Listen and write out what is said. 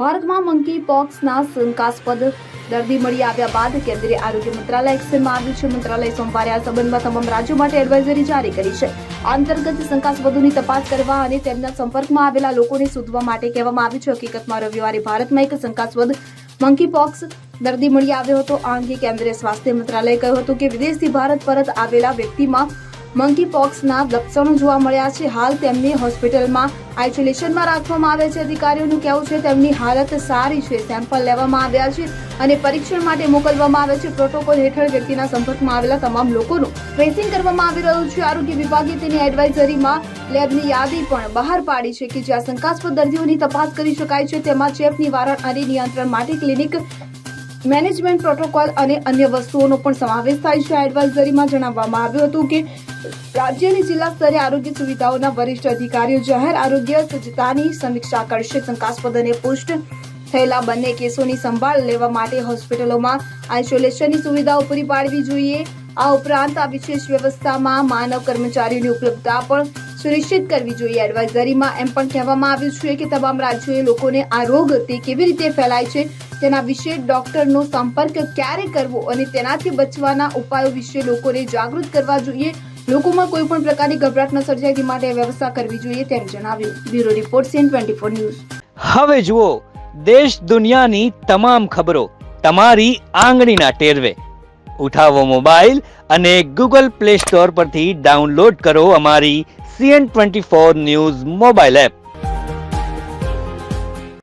ભારતમાં મંકી પોક્સના શંકાસ્પદ દર્દી મળી આવ્યા બાદ કેન્દ્રીય આરોગ્ય મંત્રાલય એક્શનમાં આવ્યું છે. મંત્રાલયે સોમવારે આ સંબંધમાં તમામ રાજ્યો માટે એડવાઇઝરી જારી કરી છે. આ અંતર્ગત શંકાસ્પદોની તપાસ કરવા અને તેમના સંપર્કમાં આવેલા લોકોને શોધવા માટે કહેવામાં આવ્યું છે. હકીકતમાં રવિવારે ભારતમાં એક શંકાસ્પદ મંકી પોક્સ દર્દી મળી આવ્યો હતો. આ અંગે કેન્દ્રીય સ્વાસ્થ્ય મંત્રાલયે કહ્યું હતું કે વિદેશથી ભારત પરત આવેલા વ્યક્તિમાં મંકી પોક્સના લક્ષણો જોવા મળ્યા છે. હાલ તેમને હોસ્પિટલમાં આઇસોલેશનમાં રાખવામાં આવે છે. અધિકારીઓનું કહેવું છે તેમની હાલત સારી છે. સેમ્પલ લેવામાં આવ્યા છે અને પરીક્ષણ માટે મોકલવામાં આવે છે. પ્રોટોકોલ હેઠળ વ્યક્તિના સંપર્કમાં આવેલા તમામ લોકોનું ટ્રેસિંગ કરવામાં આવી રહ્યું છે. આરોગ્ય વિભાગે તેની એડવાઇઝરીમાં લેબની યાદી પણ બહાર પાડી છે કે જ્યાં શંકાસ્પદ દર્દીઓની તપાસ કરી શકાય છે. તેમાં ચેપ નિવારણ અને નિયંત્રણ માટે ક્લિનિક મેનેજમેન્ટ પ્રોટોકોલ અને અન્ય વસ્તુઓનો પણ સમાવેશ થાય છે. આ એડવાઇઝરીમાં જણાવવામાં આવ્યું હતું કે રાજ્ય અને જિલ્લા સ્તરે આરોગ્ય સુવિધાઓના વરિષ્ઠ અધિકારીઓ જાહેર આરોગ્ય સજ્જતાની સમીક્ષા કરશે. શંકાસ્પદ અને પુષ્ટ થયેલા બંને કેસોની સંભાળ લેવા માટે હોસ્પિટલોમાં આઇસોલેશનની સુવિધાઓ પૂરી પાડવી જોઈએ. આ ઉપરાંત આ વિશેષ વ્યવસ્થામાં માનવ કર્મચારીઓની ઉપલબ્ધતા પણ સુનિશ્ચિત કરવી જોઈએ. એડવાઇઝરીમાં એમ પણ કહેવામાં આવ્યું છે કે તમામ રાજ્યોએ લોકોને આ રોગ તે કેવી રીતે ફેલાય છે તેના વિશે, ડોક્ટરનો સંપર્ક ક્યારે કરવો અને તેનાથી બચવાના ઉપાયો વિશે લોકોને જાગૃત કરવા જોઈએ. લોકોમાં કોઈ પણ પ્રકારની ગભરાટ ન સર્જાય તે માટે વ્યવસ્થા કરવી જોઈએ તેમ જણાવ્યું. Bureau report CN24 news. હવે જુઓ દેશ દુનિયાની તમામ ખબરો તમારી આંગળીના ટેરવે. ઉઠાવો મોબાઈલ અને Google Play Store પરથી ડાઉનલોડ કરો અમારી CN24 ન્યૂઝ મોબાઈલ એપ.